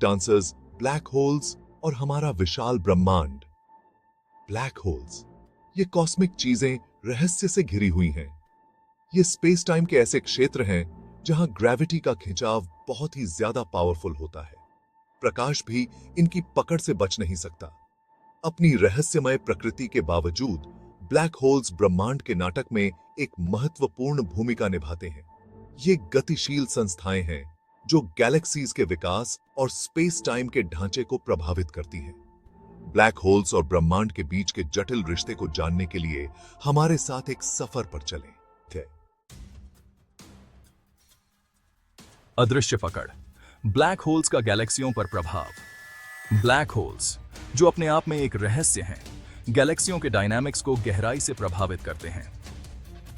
Dancers, black holes और हमारा विशाल ब्रह्मांड। ब्लैक होल्स, ये कॉस्मिक चीजें रहस्य से घिरी हुई हैं। ये स्पेस टाइम के ऐसे क्षेत्र हैं जहां ग्रेविटी का खिंचाव बहुत ही ज्यादा पावरफुल होता है। प्रकाश भी इनकी पकड़ से बच नहीं सकता। अपनी रहस्यमय प्रकृति के बावजूद ब्लैक होल्स ब्रह्मांड के नाटक में एक महत्वपूर्ण भूमिका निभाते हैं। ये गतिशील संस्थाएं हैं जो गैलेक्सीज के विकास और स्पेस टाइम के ढांचे को प्रभावित करती हैं। ब्लैक होल्स और ब्रह्मांड के बीच के जटिल रिश्ते को जानने के लिए हमारे साथ एक सफर पर चलें। अदृश्य पकड़, ब्लैक होल्स का गैलेक्सियों पर प्रभाव। ब्लैक होल्स, जो अपने आप में एक रहस्य हैं, गैलेक्सियों के डायनामिक्स को गहराई से प्रभावित करते हैं।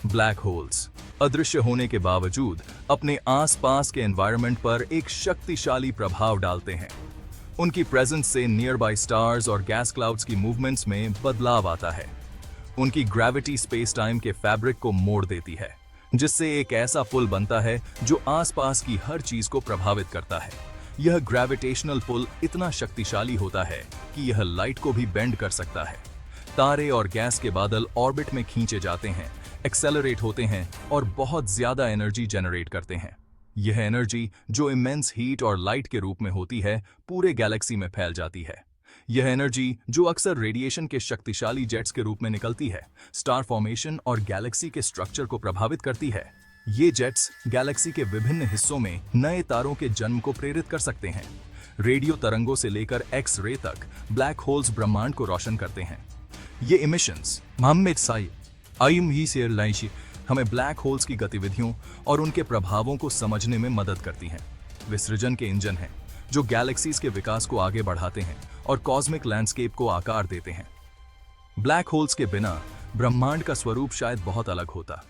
ब्लैक होल्स अदृश्य होने के बावजूद अपने आसपास के एनवायरनमेंट पर एक शक्तिशाली प्रभाव डालते हैं। उनकी प्रेजेंस से नियर बाय स्टार्स और गैस क्लाउड्स की मूवमेंट्स में बदलाव आता है। उनकी ग्रेविटी स्पेस टाइम के फैब्रिक को मोड़ देती है, जिससे एक ऐसा पुल बनता है जो आसपास की हर चीज को प्रभावित करता है। यह ग्रेविटेशनल पुल इतना शक्तिशाली होता है कि यह लाइट को भी बेंड कर सकता है। तारे और गैस के बादल ऑर्बिट में खींचे जाते हैं, एक्सेलरेट होते हैं और बहुत ज्यादा एनर्जी जनरेट करते हैं। यह एनर्जी, जो इमेंस हीट और लाइट के रूप में होती है, पूरे गैलेक्सी में फैल जाती है। यह एनर्जी, जो अक्सर रेडिएशन के शक्तिशाली जेट्स के रूप में निकलती है, स्टार फॉर्मेशन और गैलेक्सी के स्ट्रक्चर को प्रभावित करती है। ये जेट्स गैलेक्सी के विभिन्न हिस्सों में नए तारों के जन्म को प्रेरित कर सकते हैं। रेडियो तरंगों से लेकर एक्स रे तक ब्लैक होल्स ब्रह्मांड को रोशन करते हैं। ये इमिशंस मोहम्मद साई आयुम ही से लाइशी हमें ब्लैक होल्स की गतिविधियों और उनके प्रभावों को समझने में मदद करती हैं। वे सृजन के इंजन हैं जो गैलेक्सीज के विकास को आगे बढ़ाते हैं और कॉस्मिक लैंडस्केप को आकार देते हैं। ब्लैक होल्स के बिना ब्रह्मांड का स्वरूप शायद बहुत अलग होता।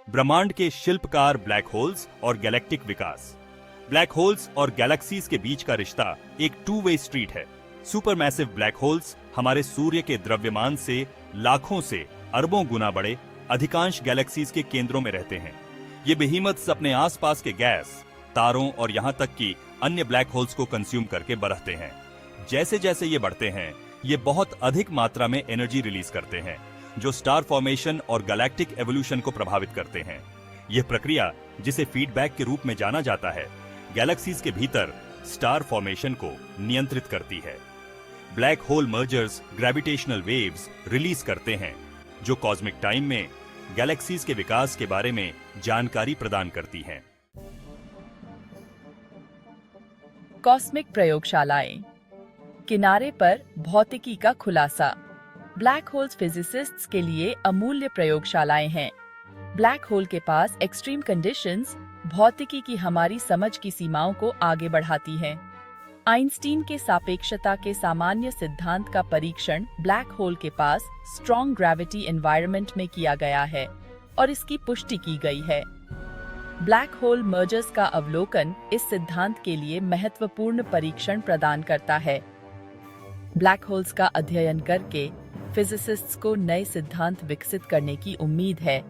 ब्रह्मांड के शिल्पकार ब्लैक होल्स और गैलेक्टिक विकास। ब्लैक होल्स और गैलेक्सीज के बीच का रिश्ता एक टू वे स्ट्रीट है। सुपरमैसिव ब्लैक होल्स हमारे सूर्य के द्रव्यमान से लाखों से अरबों गुना बड़े अधिकांश गैलेक्सीज के केंद्रों में रहते हैं। ये बेहीमत्स अपने आसपास के गैस, तारों और यहां तक कि अन्य ब्लैक होल्स को कंज्यूम करके बढ़ते हैं। जैसे जैसे ये बढ़ते हैं, ये बहुत अधिक मात्रा में एनर्जी रिलीज करते हैं, जो स्टार फॉर्मेशन और गैलेक्टिक एवोल्यूशन को प्रभावित करते हैं। यह प्रक्रिया, जिसे फीडबैक के रूप में जाना जाता है, गैलेक्सीज के भीतर स्टार फॉर्मेशन को नियंत्रित करती है। Black hole mergers gravitational waves release करते हैं, जो कॉस्मिक टाइम में गैलेक्सीज के विकास के बारे में जानकारी प्रदान करती हैं। कॉस्मिक प्रयोगशालाएं। किनारे पर भौतिकी का खुलासा। ब्लैक होल्स फिजिसिस्ट्स के लिए अमूल्य प्रयोगशालाएं हैं। ब्लैक होल के पास एक्सट्रीम कंडीशंस भौतिकी की हमारी समझ की सीमाओं को आगे बढ़ाती हैं। आइंस्टीन के सापेक्षता के सामान्य सिद्धांत का परीक्षण ब्लैक होल के पास स्ट्रॉन्ग ग्रेविटी एनवायरनमेंट में किया गया है और इसकी पुष्टि की गई है। ब्लैक होल मर्जर्स का अवलोकन इस सिद्धांत के लिए महत्वपूर्ण परीक्षण प्रदान करता है। ब्लैक होल्स का अध्ययन करके फिजिसिस्ट्स को नए सिद्धांत विकसित करने की उम्मीद है,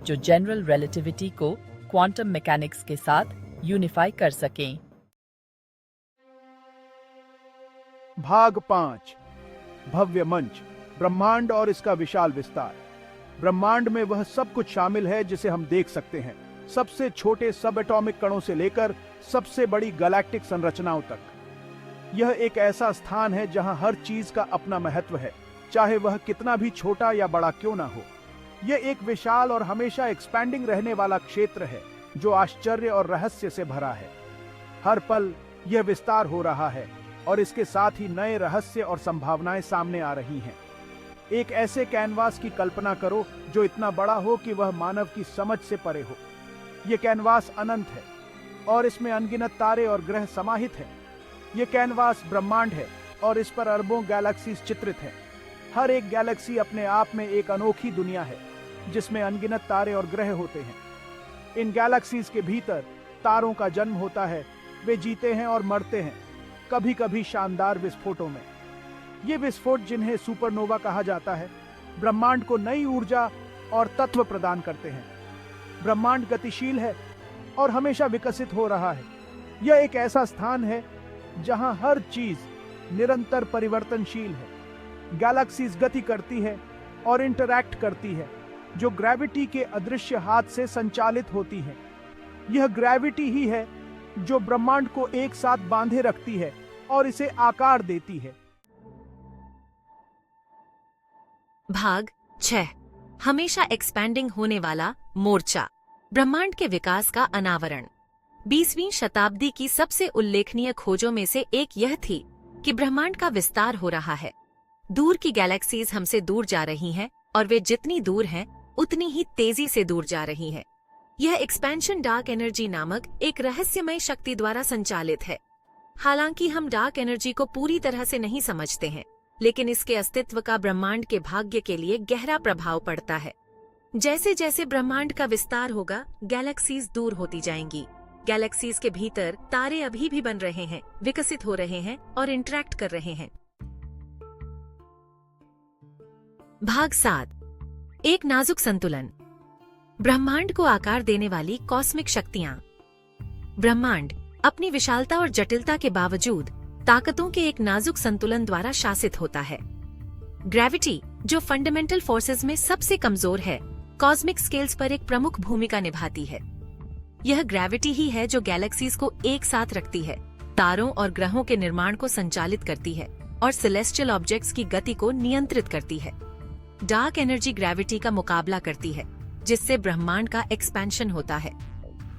जो जनरल रिलेटिविटी को क्वांटम मैकेनिक्स के साथ यूनिफाई कर सकें। भाग 5। भव्य मंच, ब्रह्मांड और इसका विशाल विस्तार। ब्रह्मांड में वह सब कुछ शामिल है जिसे हम देख सकते हैं, सबसे छोटे सब एटॉमिक कणों से लेकर सबसे बड़ी गैलेक्टिक संरचनाओं तक। यह एक ऐसा स्थान है जहां हर चीज का अपना महत्व है, चाहे वह कितना भी छोटा या बड़ा क्यों ना हो। यह एक विशाल और हमेशा एक्सपैंडिंग रहने वाला क्षेत्र है जो आश्चर्य और रहस्य से भरा है। हर पल यह विस्तार हो रहा है और इसके साथ ही नए रहस्य और संभावनाएं सामने आ रही हैं। एक ऐसे कैनवास की कल्पना करो जो इतना बड़ा हो कि वह मानव की समझ से परे हो। यह कैनवास अनंत है और इसमें अनगिनत तारे और ग्रह समाहित हैं। यह कैनवास ब्रह्मांड है और इस पर अरबों गैलेक्सीज चित्रित हैं। हर एक गैलेक्सी अपने आप में एक अनोखी दुनिया है जिसमें अनगिनत तारे और ग्रह होते हैं। इन गैलेक्सीज के भीतर तारों का जन्म होता है, वे जीते हैं और मरते हैं, कभी कभी शानदार विस्फोटों में। ये विस्फोट, जिन्हें सुपरनोवा कहा जाता है, ब्रह्मांड को नई ऊर्जा और तत्व प्रदान करते हैं। ब्रह्मांड गतिशील है और हमेशा विकसित हो रहा है। यह एक ऐसा स्थान है जहां हर चीज निरंतर परिवर्तनशील है। गैलेक्सीज गति करती है और इंटरैक्ट करती है, जो ग्रेविटी के अदृश्य हाथ से संचालित होती है। यह ग्रेविटी ही है जो ब्रह्मांड को एक साथ बांधे रखती है और इसे आकार देती है। भाग 6 हमेशा एक्सपैंडिंग होने वाला मोर्चा, ब्रह्मांड के विकास का अनावरण। 20वीं शताब्दी की सबसे उल्लेखनीय खोजों में से एक यह थी कि ब्रह्मांड का विस्तार हो रहा है। दूर की गैलेक्सीज हमसे दूर जा रही हैं और वे जितनी दूर हैं उतनी ही तेजी से दूर जा रही हैं। यह एक्सपेंशन डार्क एनर्जी नामक एक रहस्यमय शक्ति द्वारा संचालित है। हालांकि हम डार्क एनर्जी को पूरी तरह से नहीं समझते हैं, लेकिन इसके अस्तित्व का ब्रह्मांड के भाग्य के लिए गहरा प्रभाव पड़ता है। जैसे जैसे ब्रह्मांड का विस्तार होगा, गैलेक्सीज दूर होती जाएंगी। गैलेक्सीज के भीतर तारे अभी भी बन रहे हैं, विकसित हो रहे हैं और इंटरैक्ट कर रहे हैं। भाग 7 एक नाजुक संतुलन, ब्रह्मांड को आकार देने वाली कॉस्मिक शक्तियां। ब्रह्मांड अपनी विशालता और जटिलता के बावजूद ताकतों के एक नाजुक संतुलन द्वारा शासित होता है। ग्रेविटी, जो फंडामेंटल फोर्सेस में सबसे कमजोर है, कॉस्मिक स्केल्स पर एक प्रमुख भूमिका निभाती है। यह ग्रेविटी ही है जो गैलेक्सीज को एक साथ रखती है, तारों और ग्रहों के निर्माण को संचालित करती है और सेलेस्टियल ऑब्जेक्ट्स की गति को नियंत्रित करती है। डार्क एनर्जी ग्रेविटी का मुकाबला करती है, जिससे ब्रह्मांड का एक्सपेंशन होता है।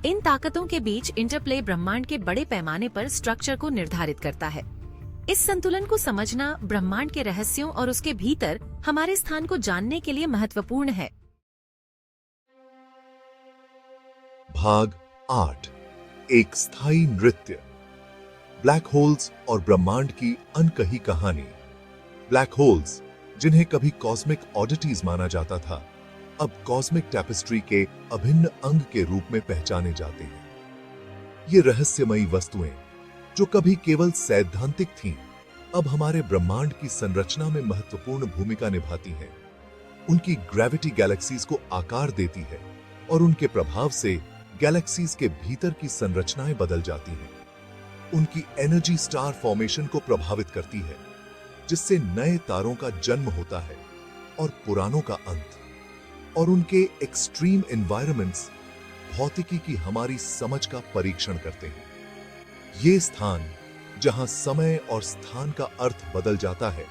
इन ताकतों के बीच इंटरप्ले ब्रह्मांड के बड़े पैमाने पर स्ट्रक्चर को निर्धारित करता है। इस संतुलन को समझना ब्रह्मांड के रहस्यों और उसके भीतर हमारे स्थान को जानने के लिए महत्वपूर्ण है। भाग 8 एक स्थायी नृत्य, ब्लैक होल्स और ब्रह्मांड की अनकही कहानी। ब्लैक होल्स, जिन्हें कभी कॉस्मिक ऑडिटीज माना जाता था, अब कॉस्मिक टैपेस्ट्री के अभिन्न अंग के रूप में पहचाने जाते हैं। ये रहस्यमयी वस्तुएं, जो कभी केवल सैद्धांतिक थीं, अब हमारे ब्रह्मांड की संरचना में महत्वपूर्ण भूमिका निभाती हैं। उनकी ग्रेविटी गैलेक्सीज को आकार देती है और उनके प्रभाव से गैलेक्सीज के भीतर की संरचनाएं बदल जाती हैं। उनकी एनर्जी स्टार फॉर्मेशन को प्रभावित करती है, जिससे नए तारों का जन्म होता है और पुरानों का अंत। और उनके एक्सट्रीम एनवायरनमेंट्स भौतिकी की हमारी समझ का परीक्षण करते हैं। ये स्थान, जहां समय और स्थान का अर्थ बदल जाता है,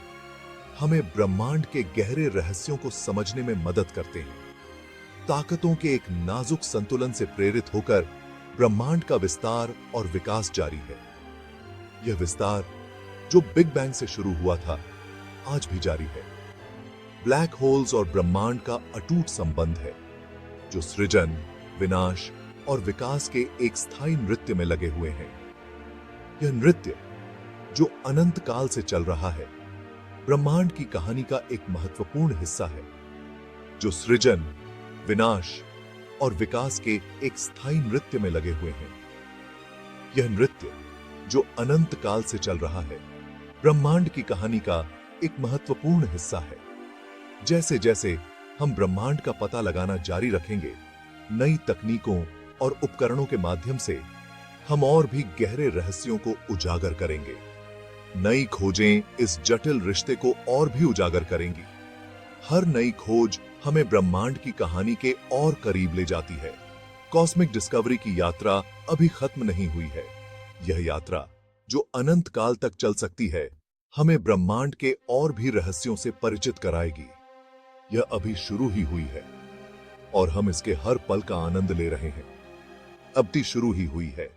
हमें ब्रह्मांड के गहरे रहस्यों को समझने में मदद करते हैं। ताकतों के एक नाजुक संतुलन से प्रेरित होकर ब्रह्मांड का विस्तार और विकास जारी है। यह विस्तार, जो बिग बैंग से शुरू हुआ था, आज भी जारी है। ब्लैक होल्स और ब्रह्मांड का अटूट संबंध है, जो सृजन, विनाश और विकास के एक स्थायी नृत्य में लगे हुए हैं। यह नृत्य, जो अनंत काल से चल रहा है, ब्रह्मांड की कहानी का एक महत्वपूर्ण हिस्सा है, जो सृजन, विनाश और विकास के एक स्थायी नृत्य में लगे हुए हैं। यह नृत्य, जो अनंत काल से चल रहा है, ब्रह्मांड की कहानी का एक महत्वपूर्ण हिस्सा है। जैसे जैसे हम ब्रह्मांड का पता लगाना जारी रखेंगे, नई तकनीकों और उपकरणों के माध्यम से हम और भी गहरे रहस्यों को उजागर करेंगे। नई खोजें इस जटिल रिश्ते को और भी उजागर करेंगी। हर नई खोज हमें ब्रह्मांड की कहानी के और करीब ले जाती है। कॉस्मिक डिस्कवरी की यात्रा अभी खत्म नहीं हुई है। यह यात्रा, जो अनंत काल तक चल सकती है, हमें ब्रह्मांड के और भी रहस्यों से परिचित कराएगी। यह अभी शुरू ही हुई है और हम इसके हर पल का आनंद ले रहे हैं। अब भी शुरू ही हुई है।